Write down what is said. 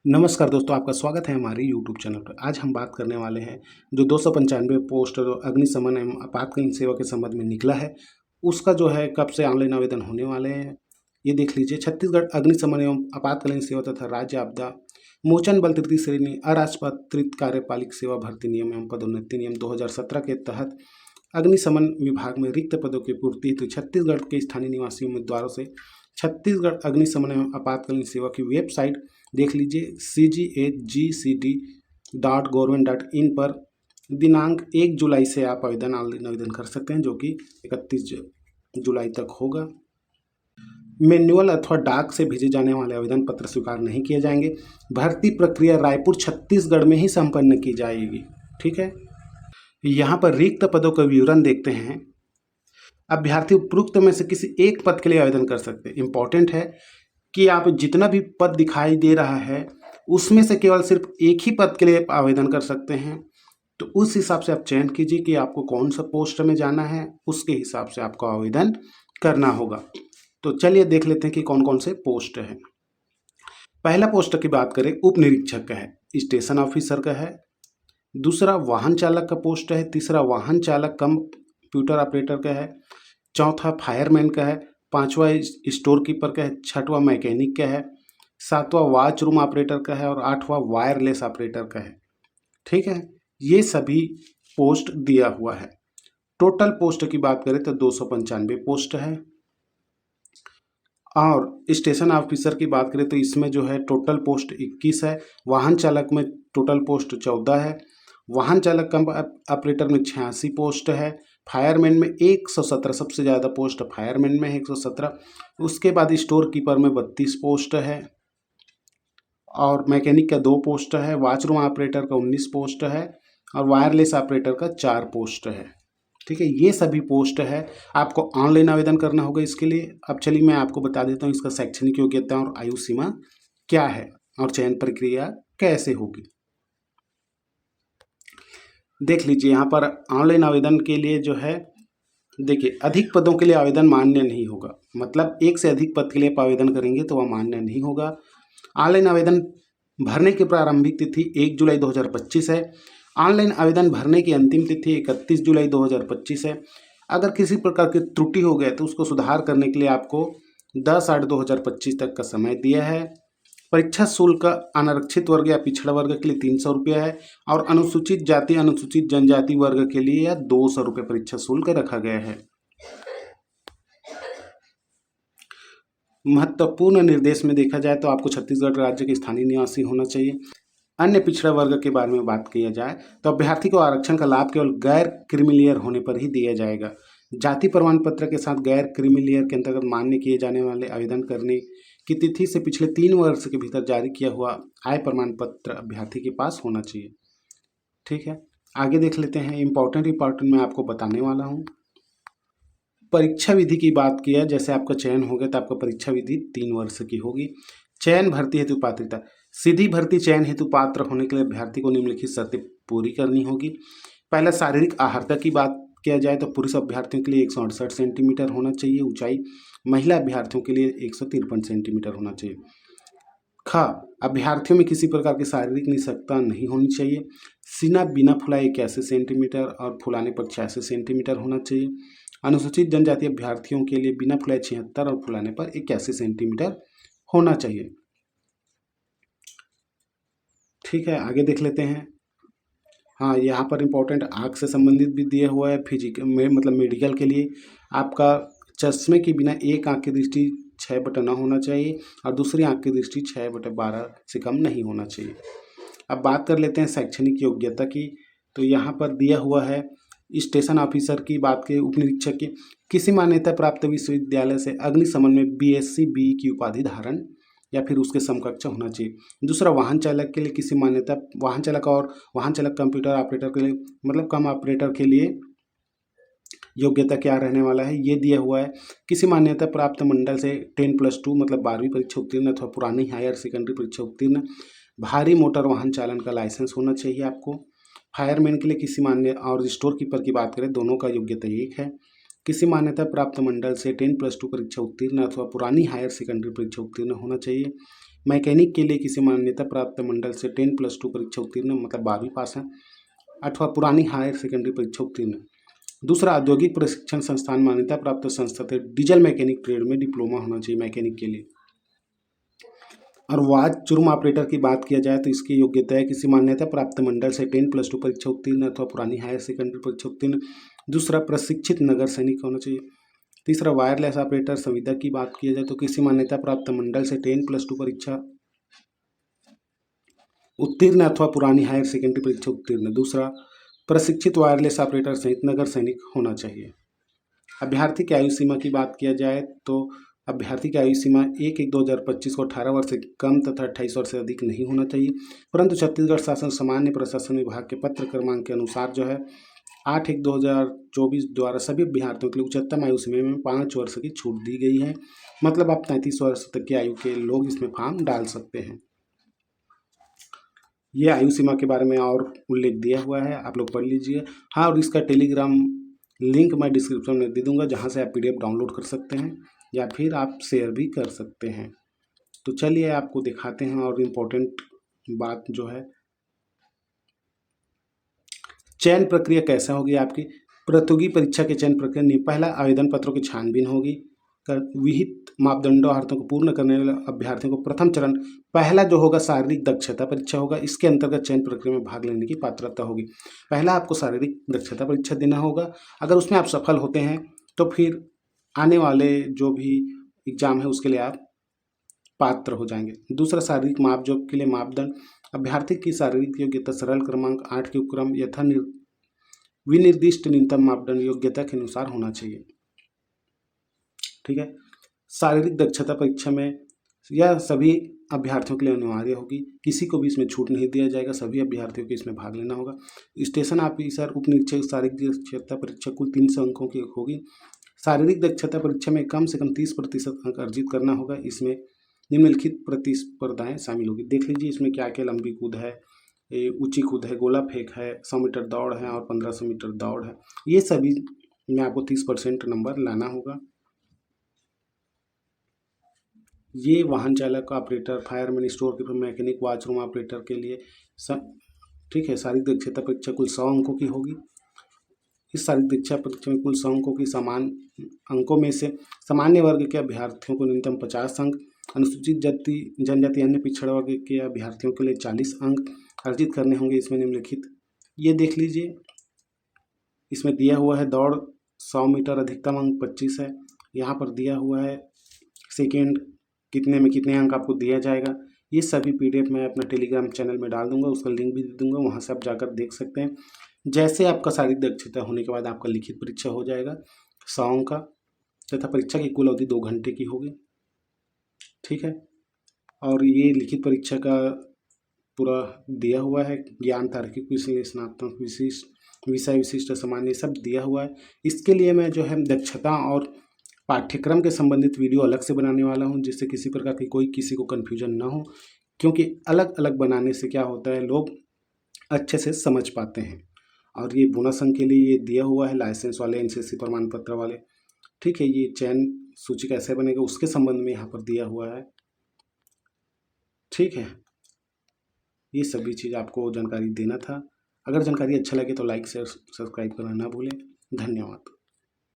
नमस्कार दोस्तों, आपका स्वागत है हमारे यूट्यूब चैनल पर। आज हम बात करने वाले हैं जो 295 पोस्ट अग्निशमन एवं आपातकालीन सेवा के संबंध में निकला है, उसका जो है कब से ऑनलाइन आवेदन होने वाले हैं ये देख लीजिए। छत्तीसगढ़ अग्निशमन एवं आपातकालीन सेवा तथा राज्य आपदा मोचन बल तृतीय श्रेणी अराजपत्रित कार्यपालिक सेवा भर्ती नियम एवं पदोन्नति नियम 2017 के तहत अग्निशमन विभाग में रिक्त पदों की पूर्ति हेतु छत्तीसगढ़ के स्थानीय निवासी उम्मीदवारों से छत्तीसगढ़ अग्निशमन एवं आपातकालीन सेवा की वेबसाइट देख लीजिए cghgcd.gov.in पर दिनांक 1 जुलाई से आप ऑनलाइन आवेदन कर सकते हैं, जो कि 31 जुलाई तक होगा। मैनुअल अथवा डाक से भेजे जाने वाले आवेदन पत्र स्वीकार नहीं किए जाएंगे। भर्ती प्रक्रिया रायपुर छत्तीसगढ़ में ही संपन्न की जाएगी। ठीक है, यहाँ पर रिक्त पदों का विवरण देखते हैं। अभ्यर्थी उपरोक्त में से किसी एक पद के लिए आवेदन कर सकते हैं। इंपॉर्टेंट है कि आप जितना भी पद दिखाई दे रहा है उसमें से केवल सिर्फ एक ही पद के लिए आप आवेदन कर सकते हैं। तो उस हिसाब से आप चयन कीजिए कि आपको कौन सा पोस्ट में जाना है, उसके हिसाब से आपको आवेदन करना होगा। तो चलिए देख लेते हैं कि कौन कौन से पोस्ट हैं। पहला पोस्ट की बात करें, उप निरीक्षक का है, स्टेशन ऑफिसर का है। दूसरा वाहन चालक का पोस्ट है। तीसरा वाहन चालक कम कंप्यूटर ऑपरेटर का है। चौथा फायरमैन का है। पांचवा स्टोर कीपर का है। छठवां मैकेनिक का है। सातवां वॉच रूम ऑपरेटर का है और आठवां वायरलेस ऑपरेटर का है। ठीक है, ये सभी पोस्ट दिया हुआ है। टोटल पोस्ट की बात करें तो 295 पोस्ट है। और स्टेशन ऑफिसर की बात करें तो इसमें जो है टोटल पोस्ट 21 है। वाहन चालक में टोटल पोस्ट 14 है। वाहन चालक कम ऑपरेटर में 86 पोस्ट है। फायरमैन में 117, सबसे ज़्यादा पोस्ट फायरमैन में है 117। उसके बाद स्टोर कीपर में 32 पोस्ट है और मैकेनिक का 2 पोस्ट है। वॉचरूम ऑपरेटर का 19 पोस्ट है और वायरलेस ऑपरेटर का 4 पोस्ट है। ठीक है, ये सभी पोस्ट है। आपको ऑनलाइन आवेदन करना होगा इसके लिए। अब चलिए मैं आपको बता देता हूँ इसका शैक्षणिक योग्यता और आयु सीमा क्या है और चयन प्रक्रिया कैसे होगी। देख लीजिए, यहाँ पर ऑनलाइन आवेदन के लिए जो है, देखिए, अधिक पदों के लिए आवेदन मान्य नहीं होगा। मतलब एक से अधिक पद के लिए आप आवेदन करेंगे तो वह मान्य नहीं होगा। ऑनलाइन आवेदन भरने की प्रारंभिक तिथि 1 जुलाई 2025 है। ऑनलाइन आवेदन भरने की अंतिम तिथि 31 जुलाई 2025 है। अगर किसी प्रकार की त्रुटि हो गया तो उसको सुधार करने के लिए आपको 10/8/2025 तक का समय दिया है। परीक्षा शुल्क अनारक्षित वर्ग या पिछड़ा वर्ग के लिए 300 रुपया है और अनुसूचित जाति अनुसूचित जनजाति वर्ग के लिए 200 रुपये परीक्षा शुल्क रखा गया है। महत्वपूर्ण निर्देश में देखा जाए तो आपको छत्तीसगढ़ राज्य के स्थानीय निवासी होना चाहिए। अन्य पिछड़ा वर्ग के बारे में बात किया जाए तो अभ्यर्थी को आरक्षण का लाभ केवल गैर क्रीमीलेयर होने पर ही दिया जाएगा। जाति प्रमाण पत्र के साथ गैर क्रीमीलेयर के अंतर्गत मान्य किए जाने वाले आवेदन करने की तिथि से पिछले 3 वर्ष के भीतर जारी किया हुआ आय प्रमाण पत्र अभ्यर्थी के पास होना चाहिए। ठीक है, आगे देख लेते हैं। इम्पोर्टेंट मैं आपको बताने वाला हूँ। परीक्षा विधि की बात किया, जैसे आपका चयन हो गया तो आपका परीक्षा विधि 3 वर्ष की होगी। चयन भर्ती हेतु पात्रता, सीधी भर्ती चयन हेतु पात्र होने के लिए अभ्यर्थी को निम्नलिखित शर्तें पूरी करनी होगी। पहला, शारीरिक आहारता की बात किया जाए तो पुरुष अभ्यर्थियों के लिए 168 सेंटीमीटर होना चाहिए ऊंचाई। महिला अभ्यर्थियों के लिए 153 सेंटीमीटर होना चाहिए। ख, अभ्यर्थियों में किसी प्रकार की शारीरिक निःशक्तता नहीं होनी चाहिए। सीना बिना फुलाए 81 सेंटीमीटर और फुलाने पर 86 सेंटीमीटर होना चाहिए। अनुसूचित जनजाति अभ्यर्थियों के लिए बिना फुलाए 76 और फुलाने पर 81 सेंटीमीटर होना चाहिए। ठीक है, आगे देख लेते हैं। हाँ, यहाँ पर इम्पोर्टेंट आँख से संबंधित भी दिया हुआ है। फिजिकल में मतलब मेडिकल के लिए आपका चश्मे के बिना एक आँख की दृष्टि 6/9 होना चाहिए और दूसरी आँख की दृष्टि 6/12 से कम नहीं होना चाहिए। अब बात कर लेते हैं शैक्षणिक योग्यता की। तो यहाँ पर दिया हुआ है स्टेशन ऑफिसर की बात के उप निरीक्षक की, किसी मान्यता प्राप्त विश्वविद्यालय से अग्निशमन में BSc BE की उपाधि धारण या फिर उसके समकक्ष होना चाहिए। दूसरा, वाहन चालक के लिए किसी मान्यता, वाहन चालक और वाहन चालक कंप्यूटर ऑपरेटर के लिए मतलब कम ऑपरेटर के लिए योग्यता क्या रहने वाला है, ये दिया हुआ है। किसी मान्यता प्राप्त मंडल से 10+2 मतलब 12वीं परीक्षा उत्तीर्ण अथवा पुरानी हायर सेकेंडरी परीक्षा उत्तीर्ण, भारी मोटर वाहन चालन का लाइसेंस होना चाहिए आपको। फायरमैन के लिए किसी मान्य और स्टोर कीपर की बात करें, दोनों का योग्यता एक है। किसी मान्यता प्राप्त मंडल से 10+2 परीक्षा उत्तीर्ण अथवा पुरानी हायर सेकेंडरी परीक्षा उत्तीर्ण होना चाहिए। मैकेनिक के लिए किसी मान्यता प्राप्त मंडल से 10+2 परीक्षा उत्तीर्ण मतलब 12वीं पास है अथवा पुरानी हायर सेकेंडरी परीक्षा उत्तीर्ण। दूसरा, औद्योगिक प्रशिक्षण संस्थान मान्यता प्राप्त संस्था से डीजल मैकेनिक ट्रेड में डिप्लोमा होना चाहिए मैकेनिक के लिए। और वाच चुर्म ऑपरेटर की बात किया जाए तो इसकी योग्यता है किसी मान्यता प्राप्त मंडल से 10+2 परीक्षा उत्तीर्ण अथवा पुरानी हायर सेकेंडरी परीक्षा उत्तीर्ण। दूसरा, प्रशिक्षित नगर सैनिक होना चाहिए। तीसरा, वायरलेस ऑपरेटर संविदा की बात किया जाए तो किसी मान्यता प्राप्त मंडल से 10+2 परीक्षा उत्तीर्ण अथवा पुरानी हायर सेकेंडरी परीक्षा उत्तीर्ण। दूसरा, प्रशिक्षित वायरलेस ऑपरेटर सहित नगर सैनिक होना चाहिए। अभ्यर्थी की आयु सीमा की बात किया जाए तो अभ्यर्थी की आयु सीमा 1/1/2025 को 18 वर्ष से कम तथा 28 वर्ष से अधिक नहीं होना चाहिए, परंतु छत्तीसगढ़ शासन सामान्य प्रशासन विभाग के पत्र क्रमांक के अनुसार जो है 8/1/2024 द्वारा सभी अभ्यर्थियों के लिए उच्चतम आयु सीमा में 5 वर्ष की छूट दी गई है। मतलब आप 33 वर्ष तक की आयु के लोग इसमें फॉर्म डाल सकते हैं। ये आयु सीमा के बारे में और उल्लेख दिया हुआ है, आप लोग पढ़ लीजिए। हाँ, और इसका टेलीग्राम लिंक मैं डिस्क्रिप्शन में दे दूंगा जहाँ से आप PDF डाउनलोड कर सकते हैं या फिर आप शेयर भी कर सकते हैं। तो चलिए आपको दिखाते हैं और इम्पोर्टेंट बात जो है चयन प्रक्रिया कैसा होगी आपकी। प्रतियोगी परीक्षा के चयन प्रक्रिया में पहला, आवेदन पत्रों की छानबीन होगी। विहित मापदंडों अर्थों को पूर्ण करने वाले अभ्यर्थियों को प्रथम चरण पहला जो होगा शारीरिक दक्षता परीक्षा होगा। इसके अंतर्गत चयन प्रक्रिया में भाग लेने की पात्रता होगी। पहला आपको शारीरिक दक्षता परीक्षा देना होगा। अगर उसमें आप सफल होते हैं तो फिर आने वाले जो भी एग्जाम है उसके लिए आप पात्र हो जाएंगे। दूसरा, शारीरिक मापजोक के लिए मापदंड। अभ्यर्थी की शारीरिक योग्यता सरल क्रमांक 8 के उपक्रम यथा विनिर्दिष्ट न्यूनतम मापदंड योग्यता के अनुसार होना चाहिए। ठीक है। शारीरिक दक्षता परीक्षा में यह सभी अभ्यर्थियों के लिए अनिवार्य होगी, किसी को भी इसमें छूट नहीं दिया जाएगा, सभी अभ्यर्थियों को इसमें भाग लेना होगा। स्टेशन ऑफिसर उप निरीक्षक शारीरिक दक्षता परीक्षा कुल 300 अंकों की होगी। शारीरिक दक्षता परीक्षा में कम से कम 30% अंक अर्जित करना होगा। इसमें निम्नलिखित प्रतिस्पर्धाएं शामिल होगी। देख लीजिए इसमें क्या क्या लंबी कूद है, ऊंची कूद है, गोला फेंक है, 100 मीटर दौड़ है और 1500 मीटर दौड़ है। ये सभी में आपको 30% नंबर लाना होगा। ये वाहन चालक operator, fireman, store keeper, mechanic, watch room operator के लिए ठीक है। शारीरिक दक्षता परीक्षा कुल 100 अंकों की होगी। इस शारीरिक दक्षता परीक्षा में कुल 100 अंकों की समान अंकों में से सामान्य वर्ग के अभ्यर्थियों को न्यूनतम 50 अंक, अनुसूचित जाति जनजाति अन्य पिछड़ा वर्ग के अभ्यर्थियों के लिए 40 अंक अर्जित करने होंगे। इसमें निम्नलिखित ये देख लीजिए, इसमें दिया हुआ है दौड़ 100 मीटर अधिकतम अंक 25 है। यहाँ पर दिया हुआ है सेकेंड कितने में कितने अंक आपको दिया जाएगा। ये सभी PDF मैं अपना टेलीग्राम चैनल में डाल दूंगा, उसका लिंक भी दे दूंगा, वहाँ से आप जाकर देख सकते हैं। जैसे आपका शारीरिक दक्षता होने के बाद आपका लिखित परीक्षा हो जाएगा 100 अंक का, तथा परीक्षा की कुल अवधि 2 घंटे की होगी। ठीक है। और ये लिखित परीक्षा का पूरा दिया हुआ है, ज्ञान, तार्किक विश्लेषणात्मक, विषय विशिष्ट, सामान्य, सब दिया हुआ है। इसके लिए मैं जो है दक्षता और पाठ्यक्रम के संबंधित वीडियो अलग से बनाने वाला हूं, जिससे किसी प्रकार की कोई किसी को कन्फ्यूजन ना हो, क्योंकि अलग अलग बनाने से क्या होता है लोग अच्छे से समझ पाते हैं। और ये बोनस अंक के लिए ये दिया हुआ है, लाइसेंस वाले, NCC प्रमाण पत्र वाले। ठीक है। ये चयन सूची कैसे बनेगा उसके संबंध में यहाँ पर दिया हुआ है। ठीक है। ये सभी चीज़ आपको जानकारी देना था। अगर जानकारी अच्छा लगे तो लाइक शेयर सब्सक्राइब करना ना भूलें। धन्यवाद।